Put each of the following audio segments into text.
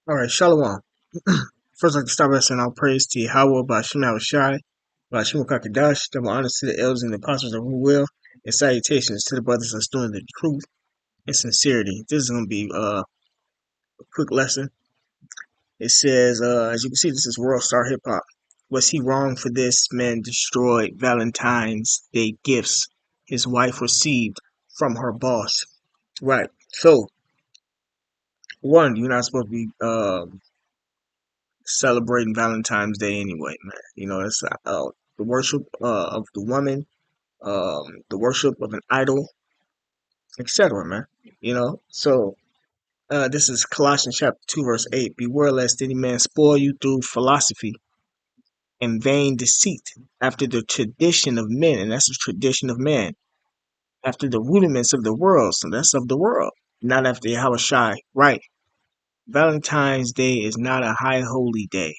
All right, Shalom. First, I'd like to start by saying all praise to Yahweh, Bashim Shai, Bashim Kakadash, double honors to the elders and the apostles of who will, and salutations to the brothers that's doing the truth and sincerity. This is going to be a quick lesson. It says, as you can see, this is World Star Hip Hop. Was he wrong for this? Man destroyed Valentine's Day gifts his wife received from her boss. Right. So, one, you're not supposed to be celebrating Valentine's Day anyway, man. You know, it's the worship of the woman, the worship of an idol, etc., man. You know, so this is Colossians chapter 2, verse 8. Beware lest any man spoil you through philosophy and vain deceit, after the tradition of men, and that's the tradition of man, after the rudiments of the world, so that's of the world, not after Yahweh Shai. Right. Valentine's Day is not a high holy day.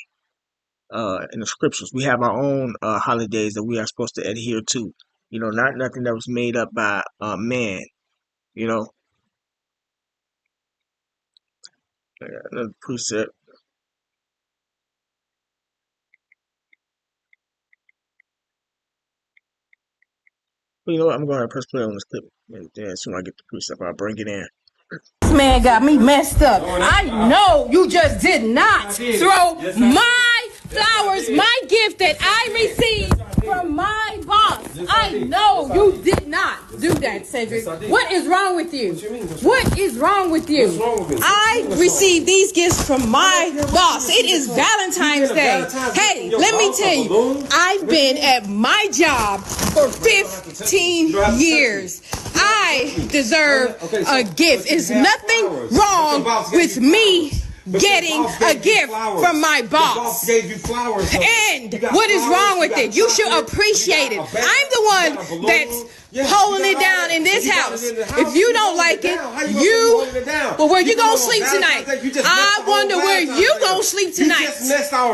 In the scriptures. We have our own holidays that we are supposed to adhere to. You know, not nothing that was made up by man. You know, another precept. Well, you know what? I'm going to press play on this clip, and then as soon as I get the precept, I'll bring it in. This man got me messed up. I know you just did not throw my flowers, my gift that I received from my boss. I know you did not do that, Cedric. What is wrong with you? What is wrong with you? I received these gifts from my boss. It is Valentine's Day. Hey, let me tell you, I've been at my job for 15 years. I deserve a gift. There's nothing wrong with me getting a gift from my boss. And what is wrong with it? You should appreciate it. I'm the one that's holding it down in this house. If you don't like it, well, where you gonna sleep tonight? I wonder where you gonna sleep tonight.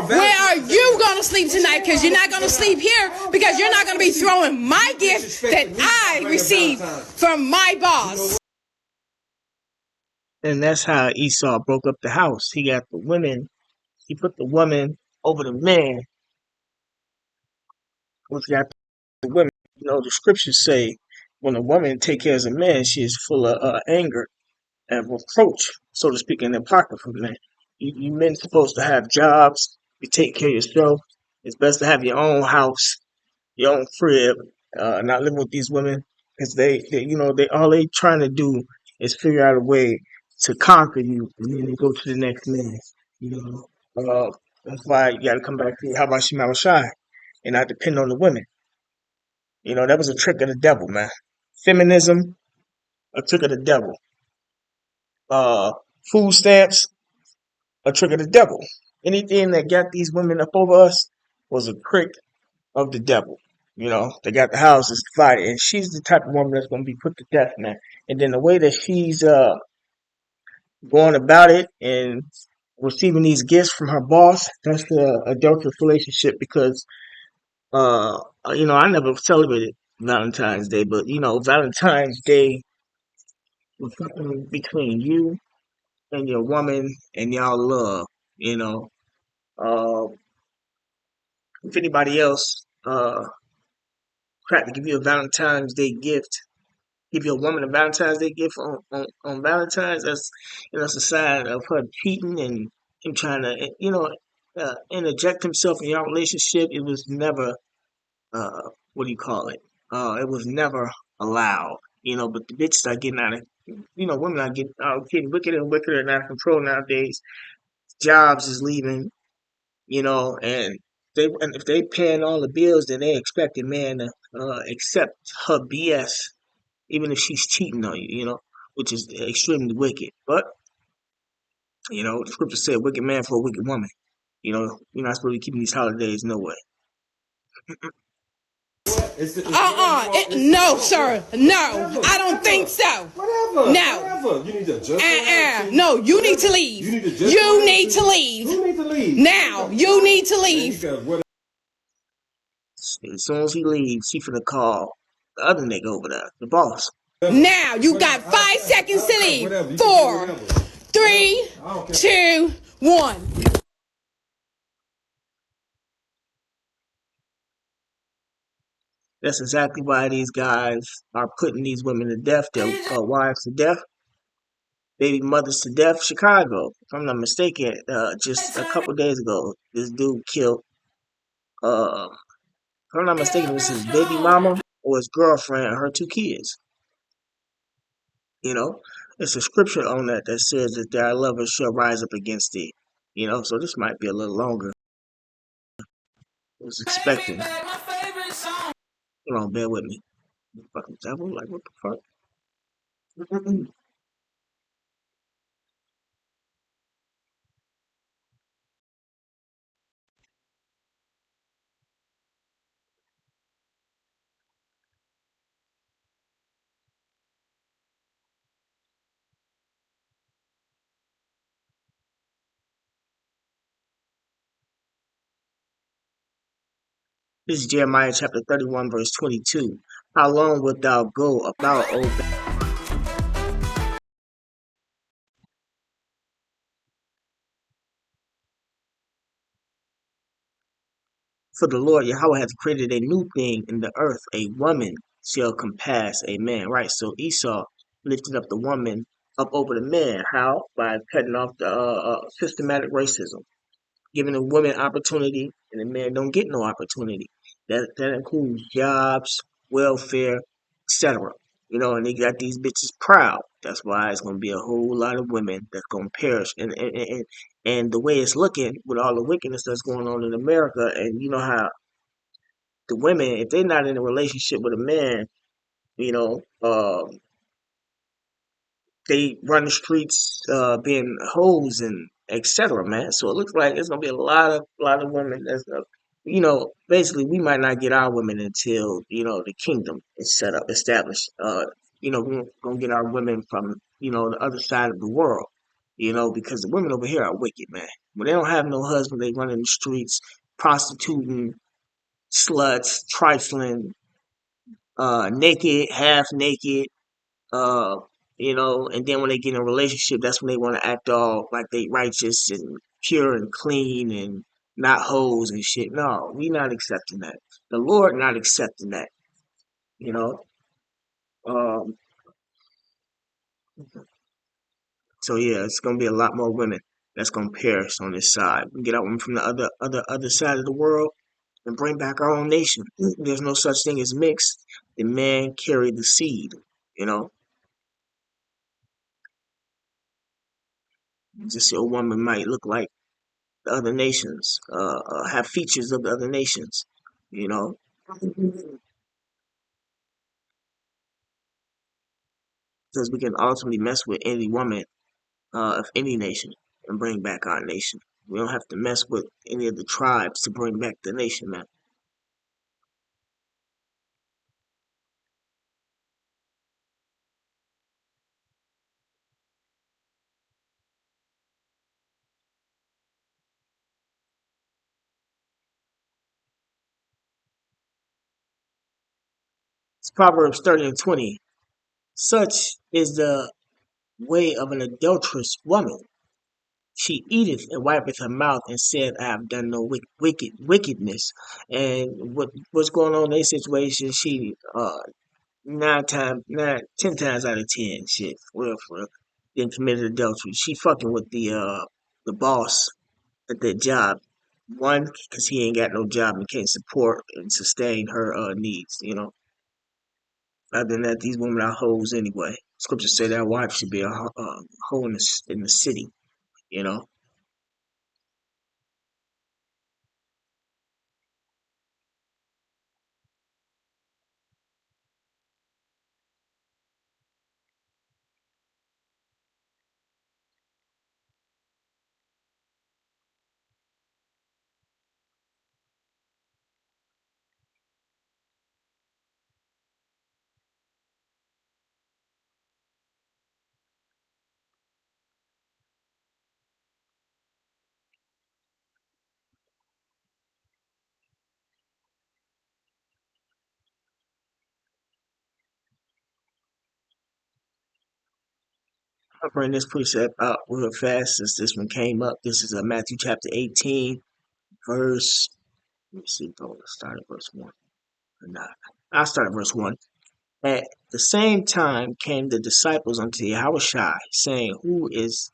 Where are you gonna sleep tonight? Because you're not gonna sleep here, because you're not gonna be throwing my gift that I received from my boss. And that's how Esau broke up the house. He got the women. He put the woman over the man, which got the women. You know, the scriptures say when a woman take care of a man, she is full of anger and reproach, so to speak, in the apocrypha, man. You men supposed to have jobs. You take care of yourself. It's best to have your own house, your own crib, not living with these women, because you know, they all they trying to do is figure out a way to conquer you, and then they go to the next man. You know, that's why you got to come back to how about Shemal Shai and not depend on the women. You know, that was a trick of the devil, man. Feminism, a trick of the devil. Uh, Food stamps, a trick of the devil. Anything that got these women up over us was a trick of the devil. You know, they got the houses divided, and she's the type of woman that's going to be put to death, man. And then the way that she's going about it and receiving these gifts from her boss, that's the adulterous relationship. Because you know, I never celebrated Valentine's Day, but you know, Valentine's Day was something between you and your woman and y'all love. You know, uh, if anybody else tried to give you a Valentine's Day gift, give your woman a Valentine's Day gift on Valentine's, that's, you know, it's a sign of her cheating and him trying to, you know, interject himself in your relationship. It was never, what do you call it? It was never allowed, you know. But the bitches start getting out of, you know, women are getting wickeder and wickeder and out of control nowadays. Jobs is leaving, you know, and if they paying all the bills, then they expect a man to accept her BS, even if she's cheating on you, you know, which is extremely wicked. But, you know, the scripture said, wicked man for a wicked woman. You know, you're not supposed to be keeping these holidays, no way. No, sir. No, I don't think so. No. You need to adjust. No, you need to leave. You need to leave. You need to leave. Now, you need to leave. As soon as he leaves, he finna call the other nigga over there, the boss. Now, you got 5 seconds to leave. 4, 3, 2, one. That's exactly why these guys are putting these women to death, their wives to death, baby mothers to death. Chicago, if I'm not mistaken, just a couple days ago, this dude killed, if I'm not mistaken, it was his baby mama or his girlfriend and her two kids. You know, it's a scripture on that that says that their lovers shall rise up against thee. You know, so this might be a little longer. I was expecting. Hold on, bear with me. Fucking devil, like what the fuck? This is Jeremiah chapter 31, verse 22. How long wilt thou go about, O for the Lord Yahweh hath created a new thing in the earth, a woman shall compass a man. Right, so Esau lifted up the woman up over the man. How? By cutting off the systematic racism, giving the women opportunity, and the men don't get no opportunity. That includes jobs, welfare, etc. You know, and they got these bitches proud. That's why it's gonna be a whole lot of women that's gonna perish. And the way it's looking with all the wickedness that's going on in America, and you know how the women, if they're not in a relationship with a man, you know, they run the streets being hoes and etc. Man, so it looks like it's gonna be a lot of women. That's you know, basically we might not get our women until you know the kingdom is set up, established. You know, we're gonna get our women from you know the other side of the world. You know, because the women over here are wicked, man. When they don't have no husband, they run in the streets, prostituting, sluts, trifling, naked, half naked, uh, you know, and then when they get in a relationship, that's when they want to act all like they righteous and pure and clean and not hoes and shit. No, we not accepting that. The Lord not accepting that, you know. Um, so yeah, it's gonna be a lot more women that's gonna perish on this side. We get out women from the other side of the world and bring back our own nation. There's no such thing as mixed. The man carry the seed, you know. Just a woman might look like the other nations, have features of the other nations, you know, because we can ultimately mess with any woman of any nation and bring back our nation. We don't have to mess with any of the tribes to bring back the nation, man. It's Proverbs 30 and 20. Such is the way of an adulterous woman. She eateth and wipeth her mouth and said, I have done no wickedness. And what's going on in this situation? She 10 times out of 10, shit, for real, then committed adultery. She fucking with the boss at that job. One, because he ain't got no job and can't support and sustain her needs. You know. Other than that, these women are hoes anyway. Scriptures say that wife should be a hoe in the city. You know. I'll bring this precept up real fast since this one came up. This is Matthew chapter 18, verse. Let me see, bro. Let's start at verse 1. Or not. I'll start at verse 1. At the same time came the disciples unto Yahushua, saying, Who is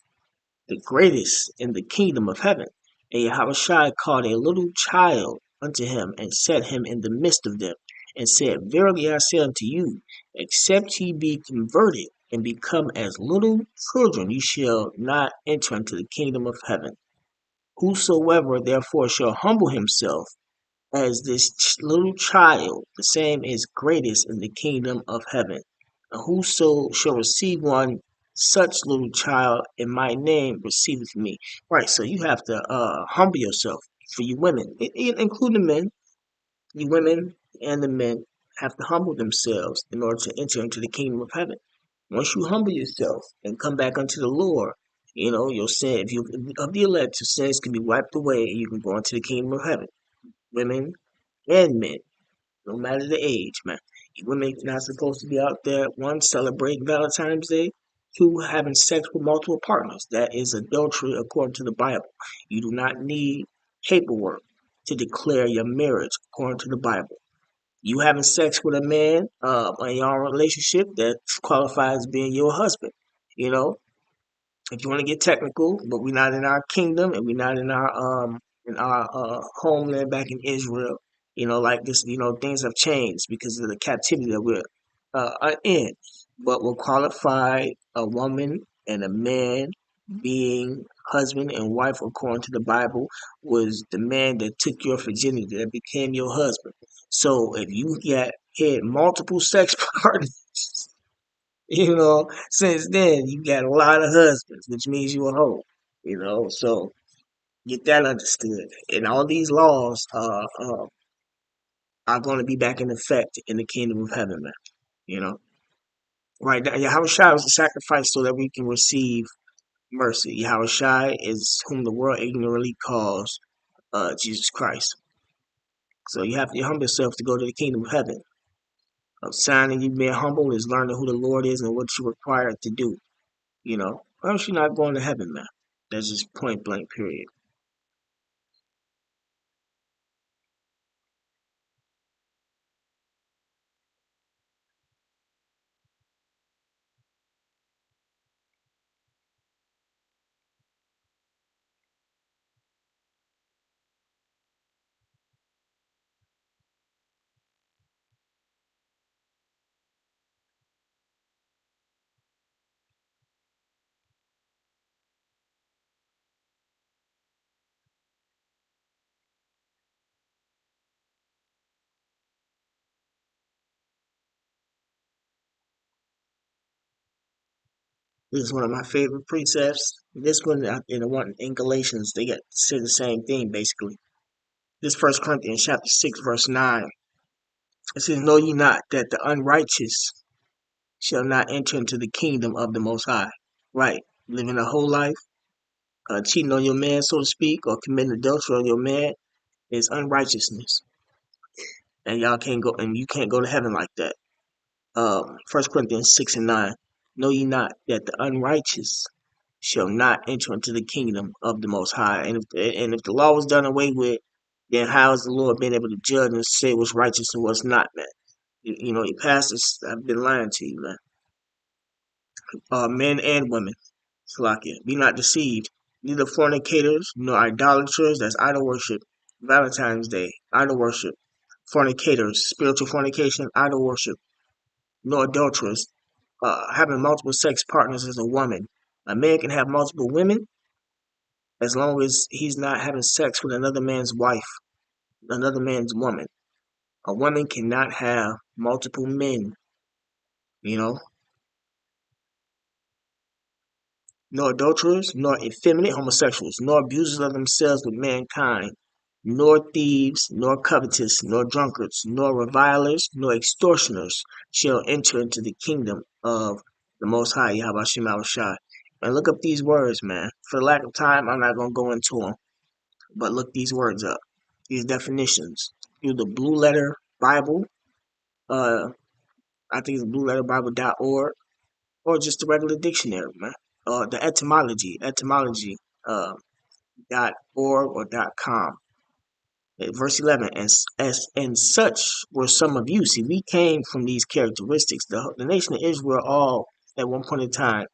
the greatest in the kingdom of heaven? And Yahushua called a little child unto him, and set him in the midst of them, and said, Verily I say unto you, except ye be converted, and become as little children, ye shall not enter into the kingdom of heaven. Whosoever therefore shall humble himself as this little child, the same is greatest in the kingdom of heaven. And whoso shall receive one such little child in my name receiveth me. Right, so you have to humble yourself. For you women, including the men, you women and the men have to humble themselves in order to enter into the kingdom of heaven. Once you humble yourself and come back unto the Lord, your sin, if you of the elect, your sins can be wiped away and you can go into the kingdom of heaven. Women and men, no matter the age, man. Women not supposed to be out there, one, celebrating Valentine's Day, two, having sex with multiple partners. That is adultery according to the Bible. You do not need paperwork to declare your marriage according to the Bible. You having sex with a man in your relationship that qualifies as being your husband. You know, if you want to get technical, but we're not in our kingdom and we're not in our homeland back in Israel. Like this, things have changed because of the captivity that we're in. But we'll qualify a woman and a man being husband and wife according to the Bible was the man that took your virginity, that became your husband. So if you had multiple sex partners, since then you got a lot of husbands, which means you a hoe. So get that understood. And all these laws are going to be back in effect in the kingdom of heaven, man. You know, right now, Yahushua was a sacrifice so that we can receive mercy. Yahushua is whom the world ignorantly calls Jesus Christ. So you have to humble yourself to go to the kingdom of heaven. A sign of you being humble is learning who the Lord is and what you're required to do. Or else you're not going to heaven, man. That's just point blank, period. This is one of my favorite precepts. This one and the one in Galatians, they got say the same thing basically. This First Corinthians chapter 6, verse 9. It says, Know ye not that the unrighteous shall not enter into the kingdom of the Most High? Right. Living a whole life, cheating on your man, so to speak, or committing adultery on your man is unrighteousness. And you can't go to heaven like that. 1 Corinthians 6 and 9. Know ye not that the unrighteous shall not enter into the kingdom of the Most High? And if the law was done away with, then how is the Lord being able to judge and say what's righteous and what's not, man? Your pastors have been lying to you, man. Men and women, Salakia, be not deceived. Neither fornicators, nor idolaters, that's idol worship, Valentine's Day, idol worship, fornicators, spiritual fornication, idol worship, nor adulterers, having multiple sex partners as a woman. A man can have multiple women as long as he's not having sex with another man's wife, another man's woman. A woman cannot have multiple men, you know, nor adulterers, nor effeminate homosexuals, nor abusers of themselves with mankind, nor thieves, nor covetous, nor drunkards, nor revilers, nor extortioners shall enter into the kingdom of the Most High, Yahweh Shem Shai. And look up these words, man. For the lack of time, I'm not going to go into them, but look these words up, these definitions, through the Blue Letter Bible. I think it's blueletterbible.org, or just the regular dictionary, man. the etymology, uh, dot org or dot com. Verse 11, and such were some of you. See, we came from these characteristics. The nation of Israel all, at one point in time,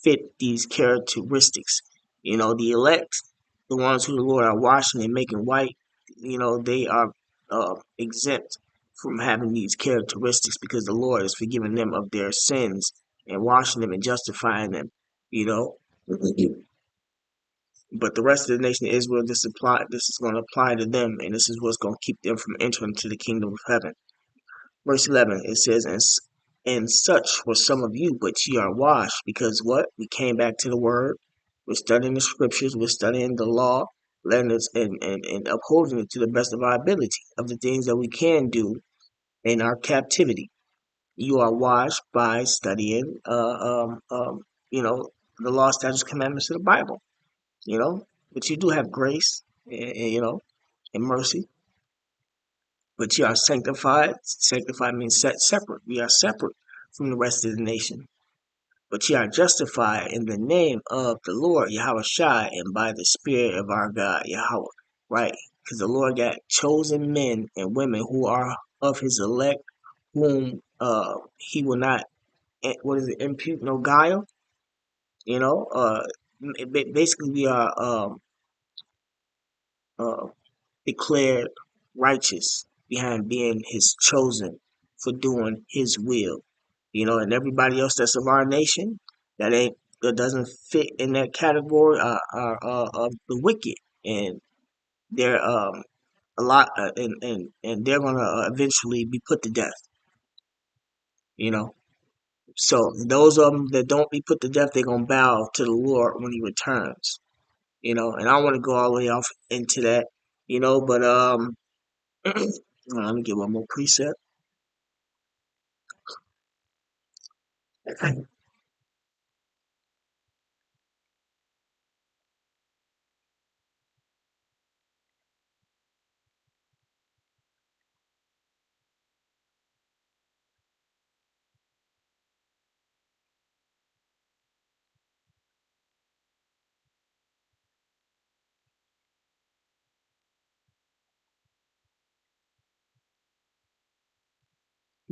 fit these characteristics. The elect, the ones who the Lord are washing and making white, they are exempt from having these characteristics because the Lord is forgiving them of their sins and washing them and justifying them. You know, but the rest of the nation of Israel, this is going to apply to them, and this is what's going to keep them from entering into the kingdom of heaven. Verse 11, it says, and such were some of you, but ye are washed, because what? We came back to the word. We're studying the scriptures. We're studying the law, letting us and upholding it to the best of our ability of the things that we can do in our captivity. You are washed by studying, the law, statutes, commandments of the Bible. But you do have grace, and mercy. But you are sanctified. Sanctified means set separate. We are separate from the rest of the nation. But ye are justified in the name of the Lord Yahweh Shai and by the Spirit of our God Yahweh. Right? Because the Lord got chosen men and women who are of his elect, whom he will not, impute no guile. You know, uh, Basically we are uh, declared righteous behind being his chosen for doing his will. And everybody else that's of our nation that doesn't fit in that category are of the wicked, and they're a lot, and they're gonna eventually be put to death. You know, so those of them that don't be put to death, they're gonna bow to the Lord when He returns. And I don't want to go all the way off into that. But let me get one more precept.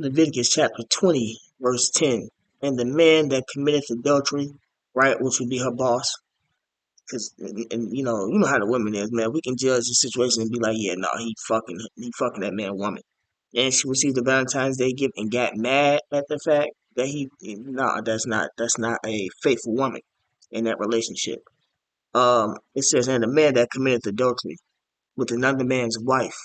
Leviticus chapter 20, verse 10. And the man that committeth adultery, right, which would be her boss, because and you know how the women is, man. We can judge the situation and be like, yeah, no, he fucking that man woman. And she received the Valentine's Day gift and got mad at the fact that no, that's not a faithful woman in that relationship. It says, and the man that committeth adultery with another man's wife,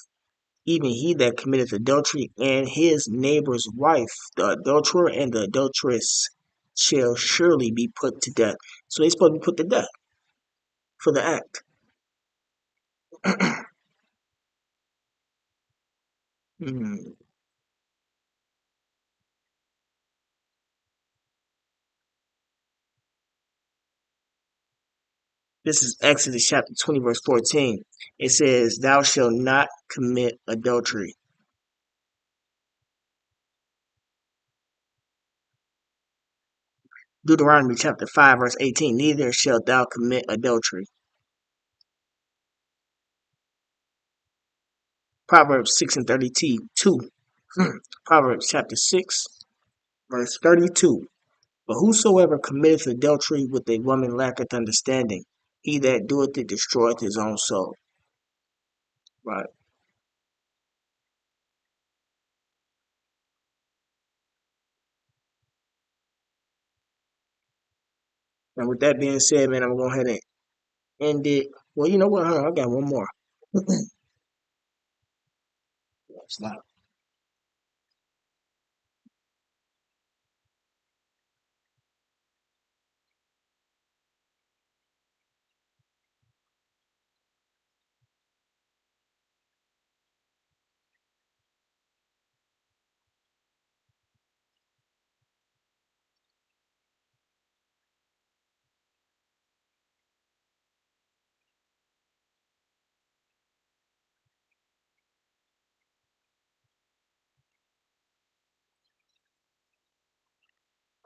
even he that committeth adultery and his neighbor's wife, the adulterer and the adulteress, shall surely be put to death. So they're supposed to be put to death for the act. Hmm. This is Exodus chapter 20, verse 14. It says, thou shalt not commit adultery. Deuteronomy chapter 5, verse 18. Neither shalt thou commit adultery. Proverbs 6 and 32. Proverbs chapter 6, verse 32. But whosoever committeth adultery with a woman lacketh understanding. He that doeth it destroyeth his own soul. Right. And with that being said, man, I'm going to go ahead and end it. Well, you know what? Hold on, I got one more. It's not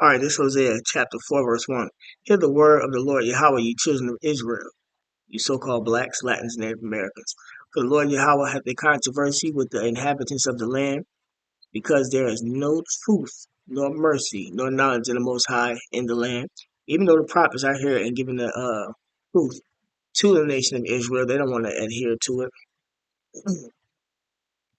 All right, this Hosea chapter 4, verse 1. Hear the word of the Lord Yahweh, you children of Israel, you so-called blacks, Latins, Native Americans. For the Lord Yahweh hath a controversy with the inhabitants of the land, because there is no truth, nor mercy, nor knowledge in the Most High in the land. Even though the prophets are here and giving the truth to the nation of Israel, they don't want to adhere to it.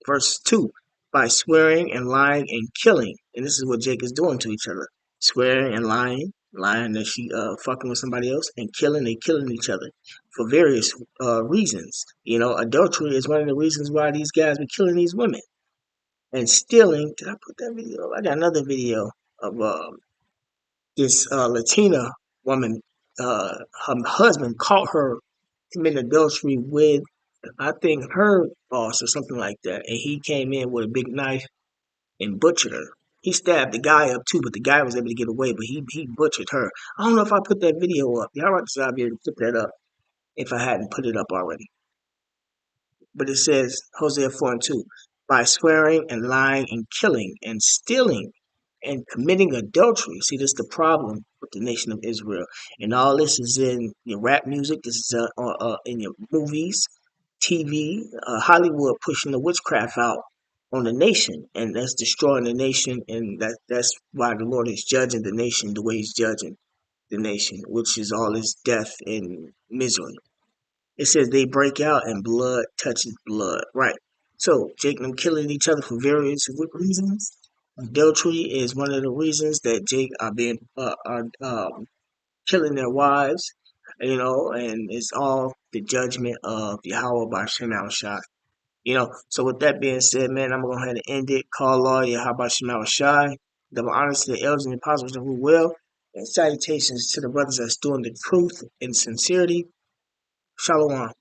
Verse 2, by swearing and lying and killing. And this is what Jake is doing to each other. Swearing and lying that she fucking with somebody else, and killing, they killing each other for various reasons. You know, adultery is one of the reasons why these guys be killing these women. And stealing, did I put that video? I got another video of this Latina woman. Her husband caught her committing adultery with, I think, her boss or something like that. And he came in with a big knife and butchered her. He stabbed the guy up too, but the guy was able to get away, but he butchered her. I don't know if I put that video up. Y'all right, so I'll be able to put that up if I hadn't put it up already. But it says, Hosea 4 and 2, by swearing and lying and killing and stealing and committing adultery. See, this is the problem with the nation of Israel. And all this is in your rap music. This is in your movies, TV, Hollywood pushing the witchcraft out on the nation. And that's destroying the nation. And that's why the Lord is judging the nation the way he's judging the nation, which is all this death and misery. It says they break out and blood touches blood. Right. So Jake and them killing each other for various reasons. Adultery is one of the reasons that Jake are being killing their wives, you know, and it's all the judgment of Yahweh by Shem Shai. You know, so with that being said, man, I'm gonna go ahead and end it. Call law Yahweh Shem Shai. Double honors to the elders and the apostles who will, and salutations to the brothers that's doing the truth and sincerity. Shalom.